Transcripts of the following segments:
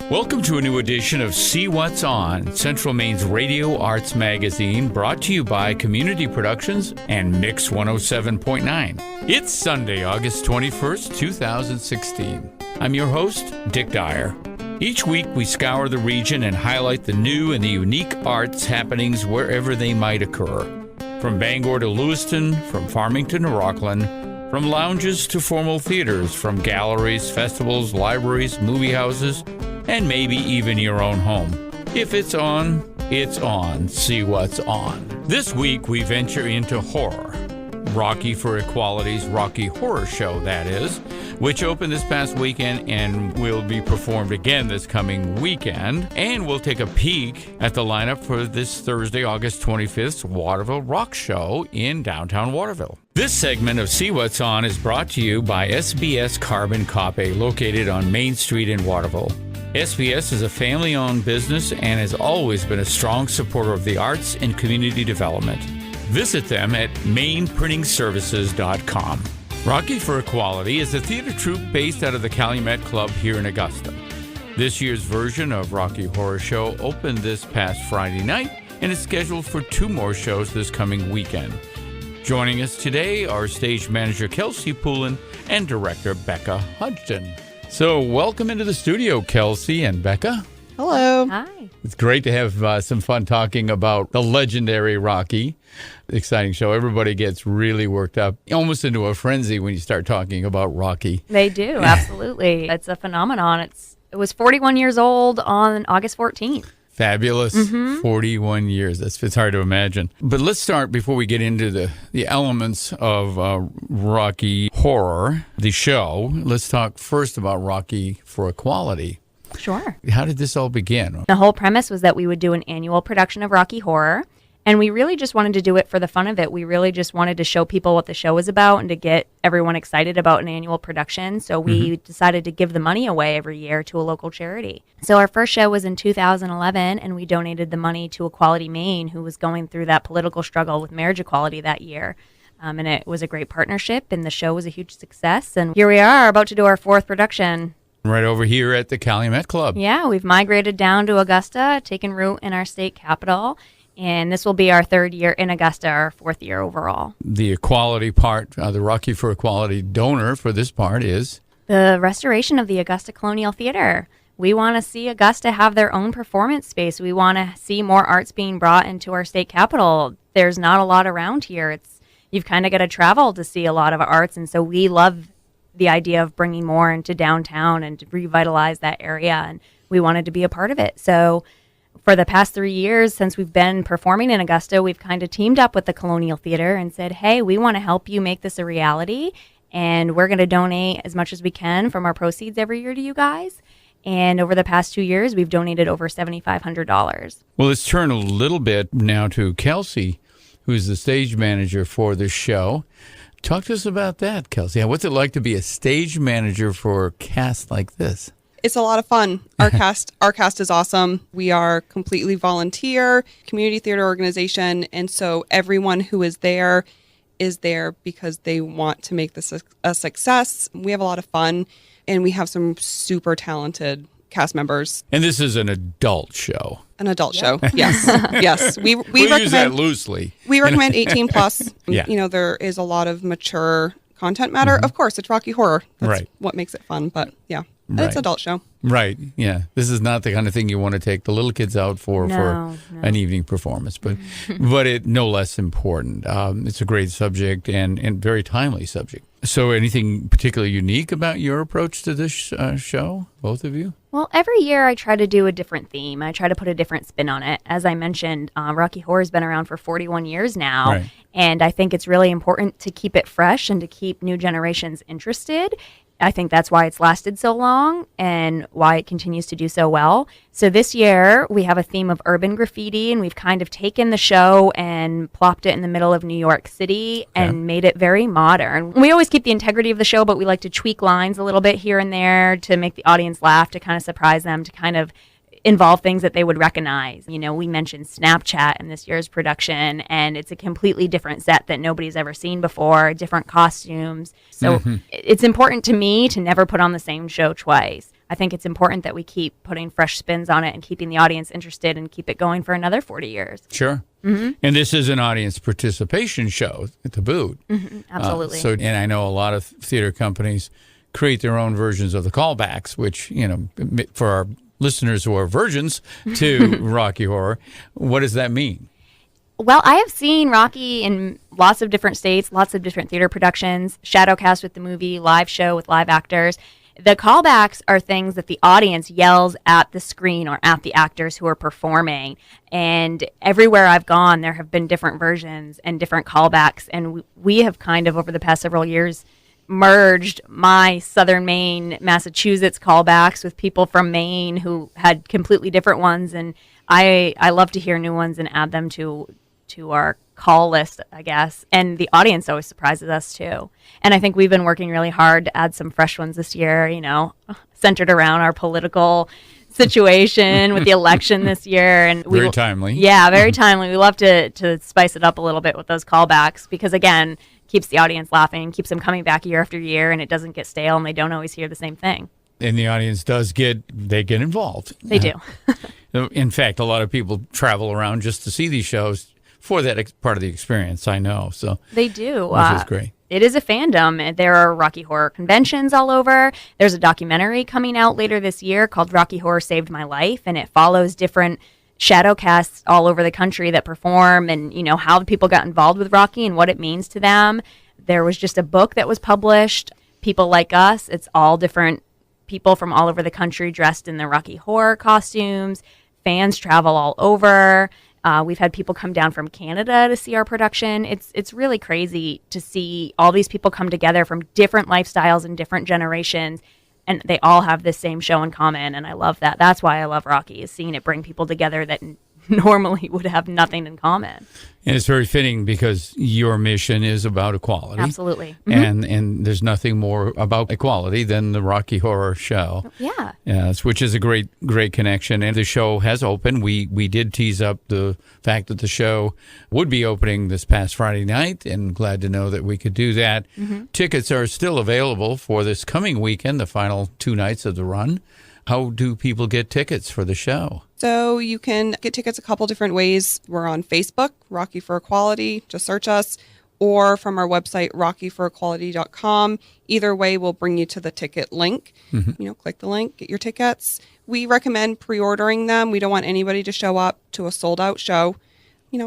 Welcome to a new edition of See What's On, Central Maine's radio arts magazine, brought to you by Community Productions and Mix 107.9. It's Sunday, August 21st, 2016. I'm your host, Dick Dyer. Each week, we scour the region and highlight the new and the unique arts happenings wherever they might occur. From Bangor to Lewiston, from Farmington to Rockland, from lounges to formal theaters, from galleries, festivals, libraries, movie houses, and maybe even your own home. If it's on, it's on. See what's on. This week, we venture into horror. Rocky for Equality's Rocky Horror Show, that is, which opened this past weekend and will be performed again this coming weekend. And we'll take a peek at the lineup for this Thursday, August 25th, Waterville Rocks show in downtown Waterville. This segment of See What's On is brought to you by SBS Carbon Copy, located on Main Street in Waterville. SBS is a family-owned business and has always been a strong supporter of the arts and community development. Visit them at mainprintingservices.com. Rocky for Equality is a theater troupe based out of the Calumet Club here in Augusta. This year's version of Rocky Horror Show opened this past Friday night and is scheduled for 2 more shows this coming weekend. Joining us today are stage manager Kelsey and director Becca Hodgson. So welcome into the studio, Kelsey and Becca. Hello. Hi. It's great to have some fun talking about the legendary Rocky. Exciting show. Everybody gets really worked up, almost into a frenzy when you start talking about Rocky. They do, absolutely. It's a phenomenon. It was 41 years old on August 14th. Fabulous. 41 years. It's hard to imagine. But let's start, before we get into the elements of Rocky Horror, the show. Let's talk first about Rocky for Equality. Sure. How did this all begin? The whole premise was that we would do an annual production of Rocky Horror, and we really just wanted to do it for the fun of it. We really just wanted to show people what the show was about and to get everyone excited about an annual production. So we decided to give the money away every year to a local charity. So our first show was in 2011, and we donated the money to Equality Maine, who was going through that political struggle with marriage equality that year. And it was a great partnership, and the show was a huge success. And here we are, about to do our 4th production. Right over here at the Calumet Club. Yeah, we've migrated down to Augusta, taken root in our state capital, and this will be our 3rd year in Augusta, our 4th year overall. The equality part, the Rocky for Equality donor for this part is? The restoration of the Augusta Colonial Theater. We want to see Augusta have their own performance space. We want to see more arts being brought into our state capital. There's not a lot around here. You've kind of got to travel to see a lot of arts, and so we love the idea of bringing more into downtown and to revitalize that area, and we wanted to be a part of it. So for the past 3 years since we've been performing in Augusta, we've kind of teamed up with the Colonial Theater and said, hey, we want to help you make this a reality, and we're going to donate as much as we can from our proceeds every year to you guys. And over the past 2 years, we've donated over $7,500. Well, let's turn a little bit now to Kelsey, who's the stage manager for the show. Talk to us about that, Kelsey. What's it like to be a stage manager for a cast like this? It's a lot of fun. Our cast is awesome. We are completely volunteer, community theater organization, and so everyone who is there because they want to make this a success. We have a lot of fun, and we have some super talented cast members. And this is an adult show. An adult show, yes. Yes. We recommend, use that loosely. We recommend 18 plus. Yeah. There is a lot of mature content matter. Of course, it's Rocky Horror. That's what makes it fun, but yeah. Right. It's an adult show. Right, yeah. This is not the kind of thing you want to take the little kids out for an evening performance, but it no less important. It's a great subject and very timely subject. So anything particularly unique about your approach to this show, both of you? Well, every year I try to do a different theme. I try to put a different spin on it. As I mentioned, Rocky Horror has been around for 41 years now, and I think it's really important to keep it fresh and to keep new generations interested. I think that's why it's lasted so long and why it continues to do so well. So this year we have a theme of urban graffiti, and we've kind of taken the show and plopped it in the middle of New York City and made it very modern. We always keep the integrity of the show, but we like to tweak lines a little bit here and there to make the audience laugh, to kind of surprise them, to kind of involve things that they would recognize. You know, we mentioned Snapchat in this year's production, and it's a completely different set that nobody's ever seen before, different costumes. So it's important to me to never put on the same show twice. I think it's important that we keep putting fresh spins on it and keeping the audience interested and keep it going for another 40 years. Sure. Mm-hmm. And this is an audience participation show to boot. Mm-hmm. Absolutely. And I know a lot of theater companies create their own versions of the callbacks, which, for our listeners who are virgins to Rocky Horror, what does that mean? Well, I have seen Rocky in lots of different states, lots of different theater productions, shadowcast with the movie, live show with live actors. The callbacks are things that the audience yells at the screen or at the actors who are performing. And everywhere I've gone, there have been different versions and different callbacks. And we have kind of, over the past several years, merged my Southern Maine, Massachusetts callbacks with people from Maine who had completely different ones. And I love to hear new ones and add them to our call list, I guess. And the audience always surprises us too. And I think we've been working really hard to add some fresh ones this year, centered around our political situation with the election this year. And very timely. Yeah, very timely. We love to spice it up a little bit with those callbacks because, again, keeps the audience laughing, keeps them coming back year after year, and it doesn't get stale and they don't always hear the same thing. And the audience get involved. They do. In fact, a lot of people travel around just to see these shows for that part of the experience, I know. So they do. Which is great. It is a fandom. There are Rocky Horror conventions all over. There's a documentary coming out later this year called Rocky Horror Saved My Life, and it follows different shadowcasts all over the country that perform and, how the people got involved with Rocky and what it means to them. There was just a book that was published, People Like Us. It's all different people from all over the country dressed in the Rocky Horror costumes. Fans travel all over. We've had people come down from Canada to see our production. It's really crazy to see all these people come together from different lifestyles and different generations, and they all have this same show in common, and I love that. That's why I love Rocky, is seeing it bring people together that normally would have nothing in common. And it's very fitting because your mission is about equality. Absolutely. Mm-hmm. And there's nothing more about equality than the Rocky Horror Show. Yeah. Yes, which is a great connection. And the show has opened. We did tease up the fact that the show would be opening this past Friday night, and glad to know that we could do that. Mm-hmm. Tickets are still available for this coming weekend, the final 2 nights of the run. How do people get tickets for the show? So you can get tickets a couple different ways. We're on Facebook, Rocky for Equality, just search us, or from our website, rockyforequality.com. Either way will bring you to the ticket link. Mm-hmm. Click the link, get your tickets. We recommend pre-ordering them. We don't want anybody to show up to a sold-out show.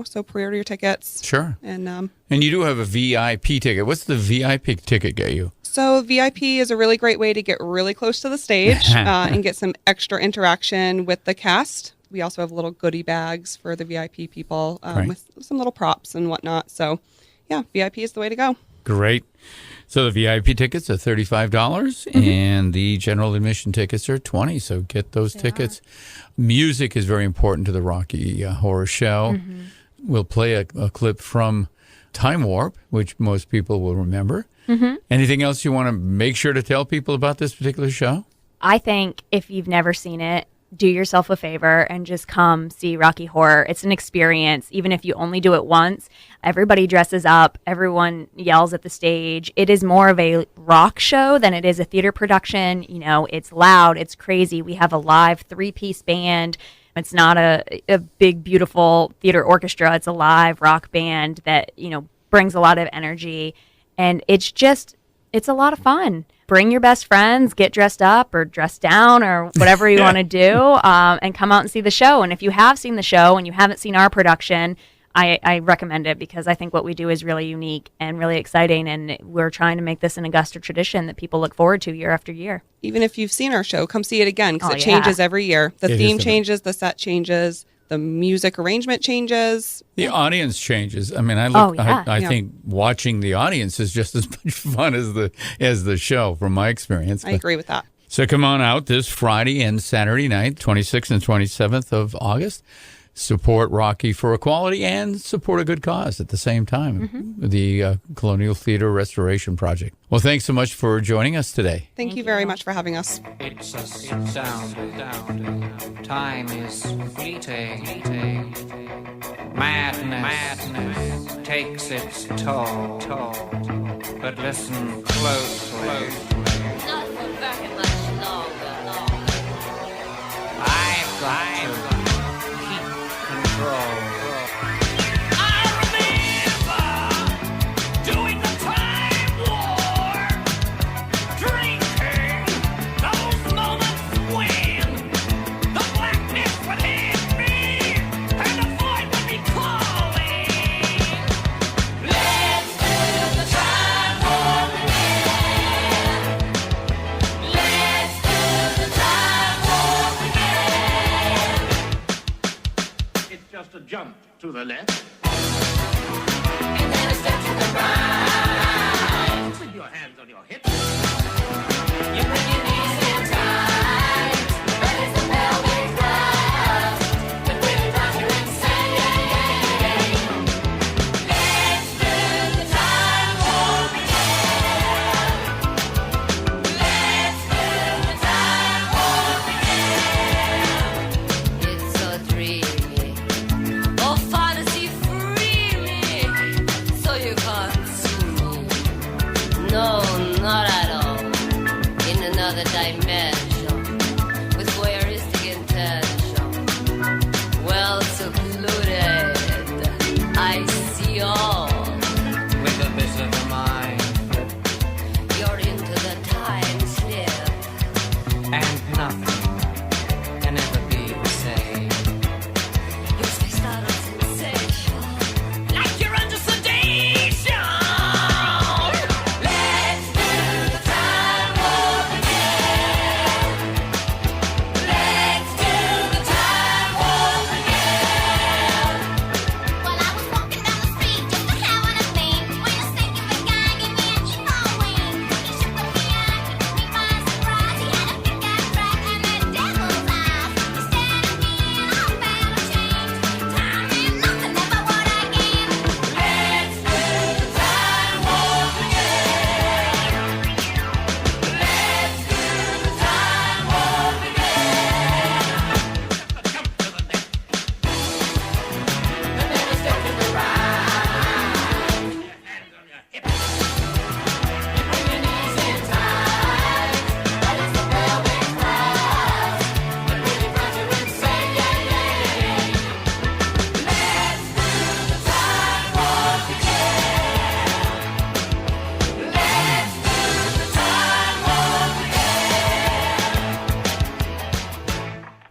So pre-order your tickets. Sure. And you do have a VIP ticket. What's the VIP ticket get you? So VIP is a really great way to get really close to the stage and get some extra interaction with the cast. We also have little goodie bags for the VIP people with some little props and whatnot. So, yeah, VIP is the way to go. Great. So the VIP tickets are $35 mm-hmm. and the general admission tickets are $20. So get those tickets. Music is very important to the Rocky Horror Show. Mm-hmm. We'll play a clip from Time Warp, which most people will remember. Mm-hmm. Anything else you want to make sure to tell people about this particular show? I think if you've never seen it, do yourself a favor and just come see Rocky Horror. It's an experience. Even if you only do it once, everybody dresses up, everyone yells at the stage. It is more of a rock show than it is a theater production. It's loud, it's crazy. We have a live 3-piece band. It's not a big, beautiful theater orchestra. It's a live rock band that, brings a lot of energy. And it's a lot of fun. Bring your best friends, get dressed up or dressed down or whatever you want to do, and come out and see the show. And if you have seen the show and you haven't seen our production, I recommend it because I think what we do is really unique and really exciting. And we're trying to make this an Augusta tradition that people look forward to year after year. Even if you've seen our show, come see it again because it changes every year. The theme changes, the set changes. The music arrangement changes. The audience changes. I mean, I think watching the audience is just as much fun as the show, from my experience. I agree with that. So come on out this Friday and Saturday night, 26th and 27th of August. Support Rocky for Equality and support a good cause at the same time, mm-hmm. the Colonial Theater Restoration Project. Well, thanks so much for joining us today. Thank you very much for having us. It's a sound. Time is fleeting. Madness takes its toll. But listen closely. Not for very much longer. jump to the left. And then a step to the right. With your hands on your hips. You bring your knees in tight. Raise the pelvic thrust. The pretty drives you insane. Let's do the time warp again. Let's do the time warp again. It's so dreamy. Oh, fantasy free me. So you can't see me. No, not at all. In another dimension, with voyeuristic intention, well secluded, I see all. With a bit of a mind You're into the time slip. and nothing can ever be the same. Your space out of sensation, like you're under sedation. Let's do the time warp again. Let's do the time warp again. Well, I was walking down the street just to have one of me. When a stinking big guy gave me an evil wing. He shook me eye, took me by surprise. He had a big ass rack and that devil's eyes. He stared at me and all found a change. Time meant nothing, never what I gained. Let's do the time warp again. Let's do the time warp again. Jump to the left. And then a step to the right. Hands on your hips. You bring your knees in tight. Raise the pelvic thrust. The pretty drives you insane. Let's do the time warp again. Let's do the time warp again.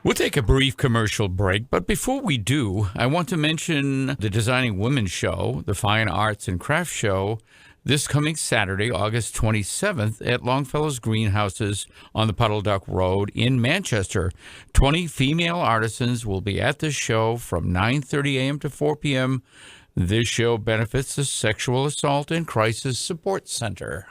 We'll take a brief commercial break, but before we do, I want to mention the Designing Women show, the Fine Arts and Crafts show, this coming Saturday, August 27th at Longfellow's Greenhouses on the Puddle Duck Road in Manchester. 20 female artisans will be at this show from 9:30 a.m. to 4 p.m. This show benefits the Sexual Assault and Crisis Support Center.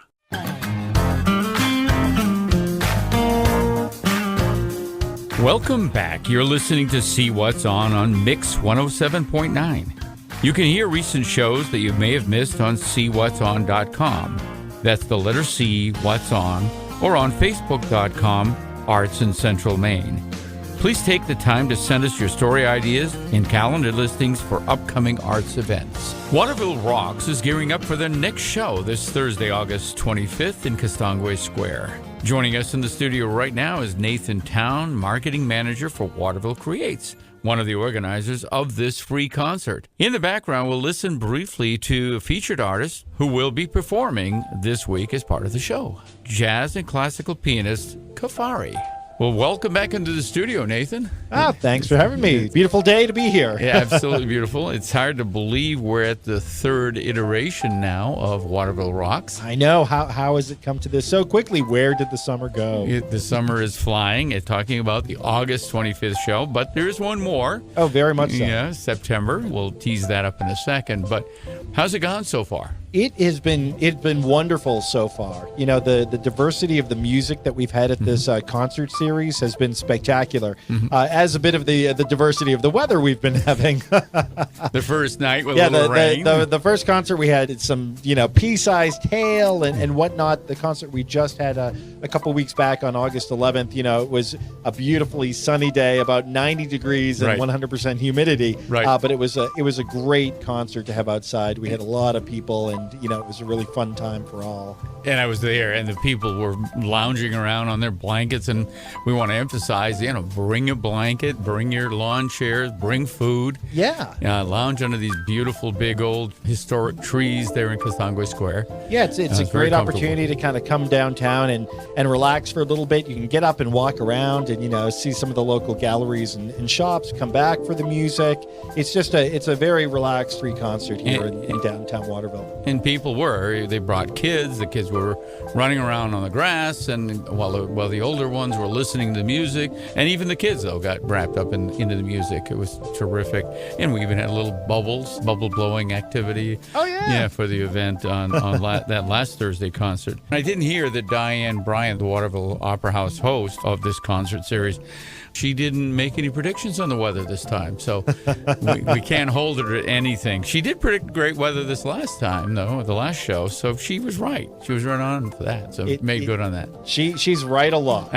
Welcome back. You're listening to See What's On Mix 107.9. You can hear recent shows that you may have missed on seewhatson.com. That's the letter C, What's On, or on facebook.com, Arts in Central Maine. Please take the time to send us your story ideas and calendar listings for upcoming arts events. Waterville Rocks is gearing up for their next show this Thursday, August 25th in Castongway Square. Joining us in the studio right now is Nathan Town, Marketing Manager for Waterville Creates, one of the organizers of this free concert. In the background, we'll listen briefly to a featured artist who will be performing this week as part of the show, jazz and classical pianist Kafari. Well, welcome back into the studio, Nathan. Thanks for having me. Beautiful day to be here. Yeah, absolutely beautiful. It's hard to believe we're at the third iteration now of Waterville Rocks. I know. How has it come to this so quickly? Where did the summer go? The summer is flying. It's talking about the August 25th show, but there's one more. Oh, very much so. Yeah, September. We'll tease that up in a second. But how's it gone so far? It's been wonderful so far. You know, the diversity of the music that we've had at this concert series has been spectacular. As a bit of the diversity of the weather we've been having. The first night with a little rain. The first concert we had some pea-sized hail and whatnot. The concert we just had a couple weeks back on August 11th. It was a beautifully sunny day, about 90 degrees and 100% humidity. Right. But it was a great concert to have outside. We had a lot of people, and it was a really fun time for all. And I was there, and the people were lounging around on their blankets, and we want to emphasize, bring a blanket, bring your lawn chairs, bring food. Yeah. Lounge under these beautiful, big, old, historic trees there in Castongway Square. Yeah, it's a great opportunity to kind of come downtown and relax for a little bit. You can get up and walk around and, see some of the local galleries and shops, come back for the music. It's a very relaxed free concert here in downtown Waterville. And people they brought kids, the kids were were running around on the grass, and while the older ones were listening to the music, and even the kids though got wrapped up into the music. It was terrific, and we even had a little bubble blowing activity. Oh yeah, for the event on that last Thursday concert. I didn't hear that Diane Bryant, the Waterville Opera House host of this concert series, she didn't make any predictions on the weather this time, so we can't hold her to anything. She did predict great weather this last time, though, the last show, so she was right. She was right on for that, so made good on that. She's right a lot.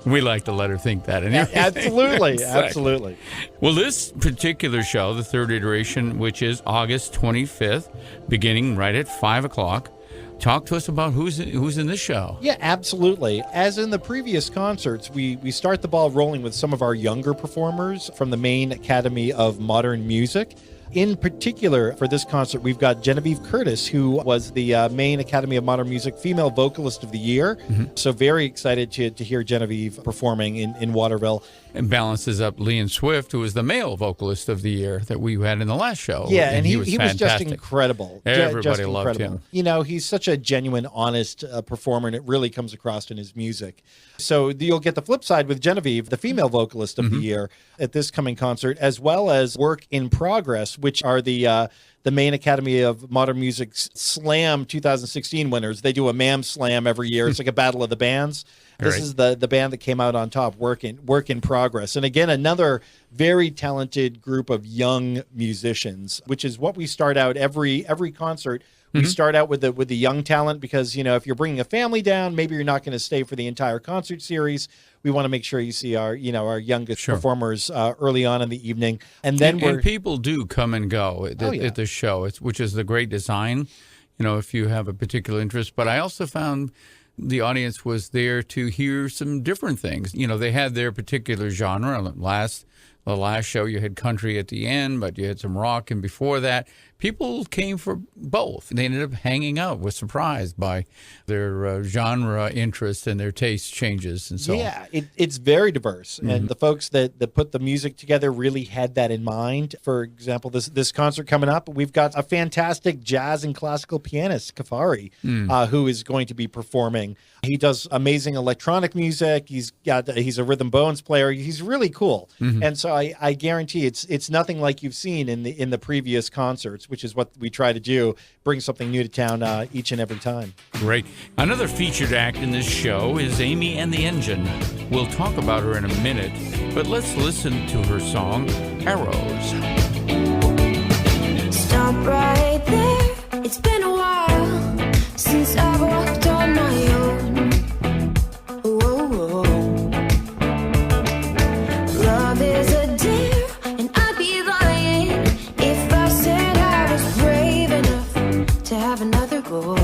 We like to let her think that. Anyway. Absolutely, Exactly. absolutely. Well, this particular show, the third iteration, which is August 25th, beginning right at 5 o'clock, talk to us about who's in this show. Yeah, absolutely. As in the previous concerts, we start the ball rolling with some of our younger performers from the Maine Academy of Modern Music. In particular, for this concert, we've got Genevieve Curtis, who was the Maine Academy of Modern Music Female Vocalist of the Year. Mm-hmm. So very excited to hear Genevieve performing in Waterville. And balances up Leon Swift, who was the Male Vocalist of the Year that we had in the last show. Yeah, and he was fantastic. just incredible. Everybody just loved incredible. him. You know, he's such a genuine, honest performer, and it really comes across in his music. So you'll get the flip side with Genevieve, the Female Vocalist of the Year, at this coming concert, as well as Work in Progress, which are the Maine Academy of Modern Music's Slam 2016 winners. They do a MAM Slam every year. It's like a battle of the bands. This is the band that came out on top, Work in Progress. And again, another very talented group of young musicians, which is what we start out every concert. We start out with the young talent because, you know, if you're bringing a family down, maybe you're not going to stay for the entire concert series. We want to make sure you see our youngest performers early on in the evening. And then and people do come and go at the show, which is the great design, you know, if you have a particular interest. But I also found the audience was there to hear some different things. You know, they had their particular genre. The last show, you had country at the end, but you had some rock. And before that, people came for both. They ended up hanging out, was surprised by their genre interests and their taste changes and so on. Yeah, it's very diverse. And the folks that put the music together really had that in mind. For example, this concert coming up, we've got a fantastic jazz and classical pianist, Kafari, who is going to be performing. He does amazing electronic music. He's a rhythm bones player. He's really cool. And so I guarantee it's nothing like you've seen in the previous concerts, which is what we try to do, bring something new to town each and every time. Great. Another featured act in this show is Amy and the Engine. We'll talk about her in a minute, but let's listen to her song, Arrows. Stop right there. It's been a while since I've walked on my own. Whoa. Love is a dare, and I'd be lying if I said I was brave enough to have another go.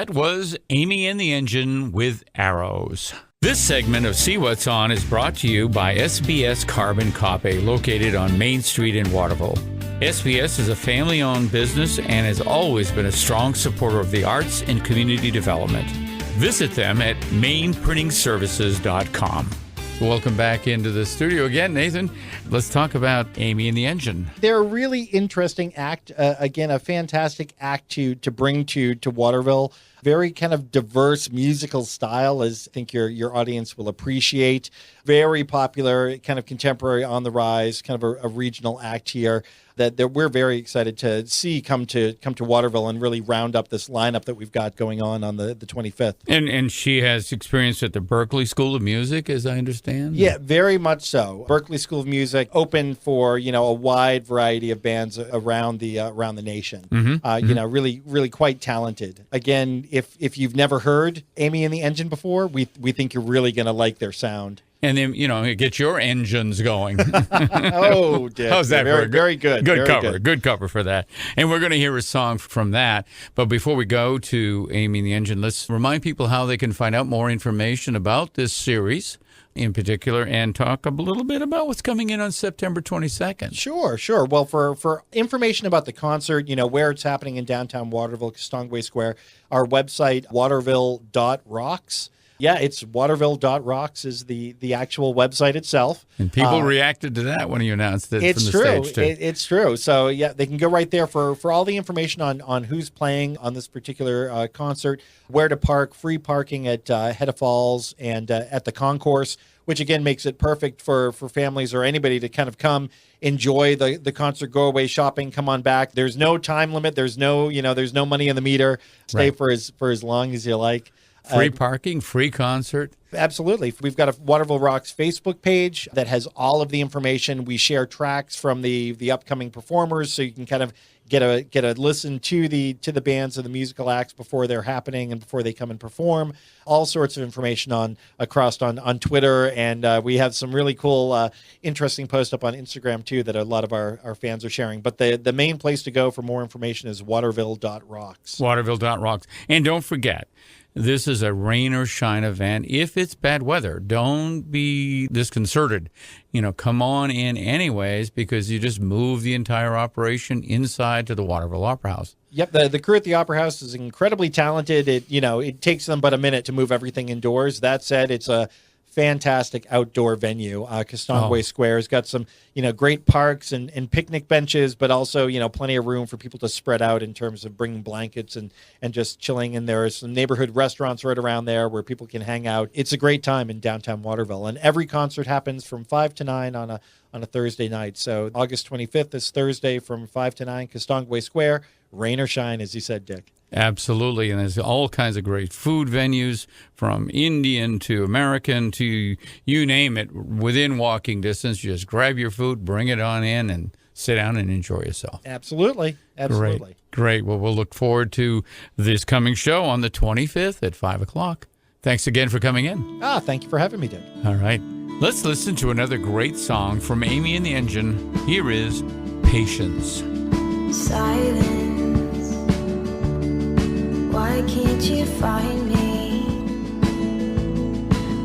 That was Amy and the Engine with Arrows. This segment of See What's On is brought to you by SBS Carbon Copy, located on Main Street in Waterville. SBS is a family-owned business and has always been a strong supporter of the arts and community development. Visit them at mainprintingservices.com. Welcome back into the studio again, Nathan. Let's talk about Amy and the Engine. They're a really interesting act. Again, a fantastic act to bring to Waterville. Very kind of diverse musical style, as I think your audience will appreciate. Very popular, kind of contemporary, on the rise, kind of a regional act here that we're very excited to see come to Waterville and really round up this lineup that we've got going on the 25th. And she has experience at the Berklee School of Music, as I understand. Yeah, very much so. Berklee School of Music open for a wide variety of bands around the nation. Really quite talented. Again, if you've never heard Amy and the Engine before, we think you're really going to like their sound. And then, get your engines going. Oh, Dick. How's that? Very good. Good Very cover. good. Good cover for that. And we're going to hear a song from that. But before we go to Amy and the Engine, let's remind people how they can find out more information about this series in particular and talk a little bit about what's coming in on September 22nd. Sure. Well, for information about the concert, where it's happening in downtown Waterville, Kastongway Square, our website, waterville.rocks. Yeah, it's waterville.rocks is the actual website itself. And people reacted to that when you announced it It's from the true. stage, too. It's true. So, yeah, they can go right there for all the information on who's playing on this particular concert, where to park, free parking at Hedda Falls and at the concourse, which, again, makes it perfect for families or anybody to kind of come, enjoy the concert, go away shopping, come on back. There's no time limit. There's no money in the meter. Stay Right. for as long as you like. Free parking, free concert. Absolutely. We've got a Waterville Rocks Facebook page that has all of the information. We share tracks from the upcoming performers, so you can kind of get a listen to the bands and the musical acts before they're happening and before they come and perform. All sorts of information on Twitter, and we have some really cool, interesting posts up on Instagram too that a lot of our fans are sharing. But the main place to go for more information is waterville.rocks. Waterville.rocks. And don't forget, this is a rain or shine event. If it's bad weather, don't be disconcerted. Come on in anyways, because you just move the entire operation inside to the Waterville Opera House. Yep, the crew at the Opera House is incredibly talented. It takes them but a minute to move everything indoors. That said, it's a fantastic outdoor venue. Kastongway Square has got some, great parks and picnic benches, but also, plenty of room for people to spread out in terms of bringing blankets and just chilling. And there are some neighborhood restaurants right around there where people can hang out. It's a great time in downtown Waterville. And every concert happens from 5 to 9 on a Thursday night. So August 25th is Thursday from 5 to 9, Kastongway Square, rain or shine, as you said, Dick. Absolutely, and there's all kinds of great food venues, from Indian to American to you name it, within walking distance. You just grab your food, bring it on in, and sit down and enjoy yourself. Absolutely. Great. Well, we'll look forward to this coming show on the 25th at 5 o'clock. Thanks again for coming in. Thank you for having me, Dick. All right. Let's listen to another great song from Amy and the Engine. Here is Patience. Silence. Why can't you find me?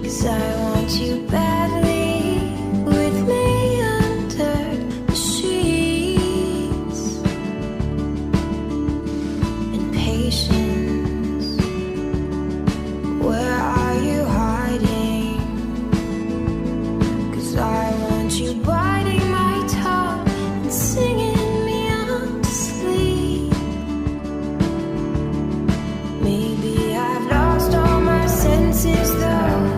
'Cause I want you badly with me under the sheets. And patience, where are you hiding? 'Cause I want you biting my tongue and singing me on to sleep. Maybe I've lost all my senses though.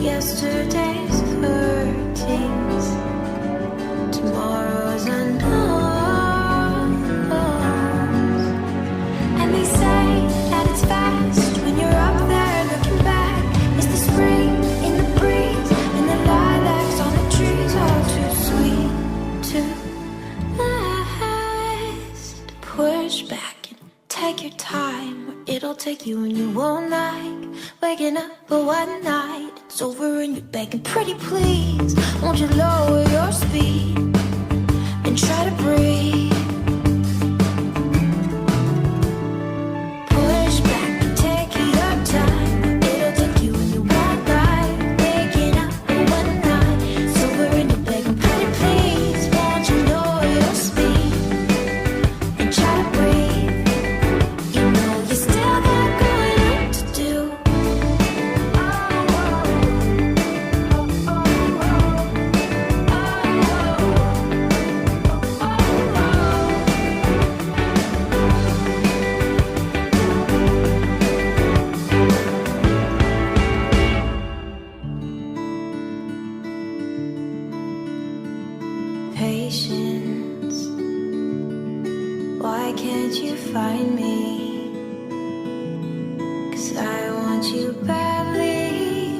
yesterday's hurtings. Tomorrow's unknown. And they say that it's fast when you're up there looking back. It's the spring in the breeze and the lilacs on the trees, all too sweet to last. Push back and take your time, or it'll take you and you won't like waking up for one night. It's over and you're begging, pretty please, won't you lower your speed and try to breathe. Push back and take your time. It'll take you and you won't like waking up for one night. It's over and you're begging, pretty please, won't you lower your speed and try to breathe. You know you still got going up to do. Patience, why can't you find me? 'Cause I want you badly,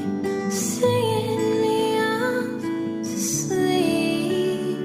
singing me off to sleep.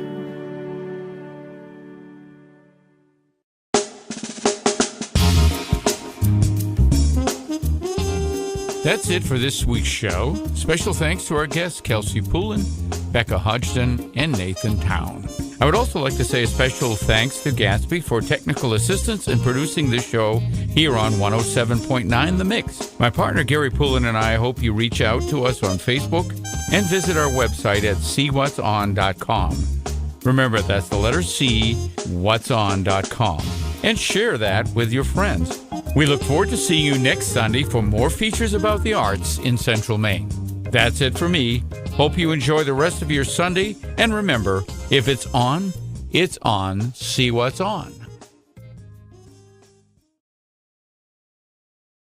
That's it for this week's show. Special thanks to our guests, Kelsey Poulin, Becca Hodgson, and Nathan Town. I would also like to say a special thanks to Gatsby for technical assistance in producing this show here on 107.9 The Mix. My partner Gary Poulin and I hope you reach out to us on Facebook and visit our website at seewhatson.com. Remember, that's the letter C, whatson.com. And share that with your friends. We look forward to seeing you next Sunday for more features about the arts in Central Maine. That's it for me. Hope you enjoy the rest of your Sunday. And remember, if it's on, See What's On.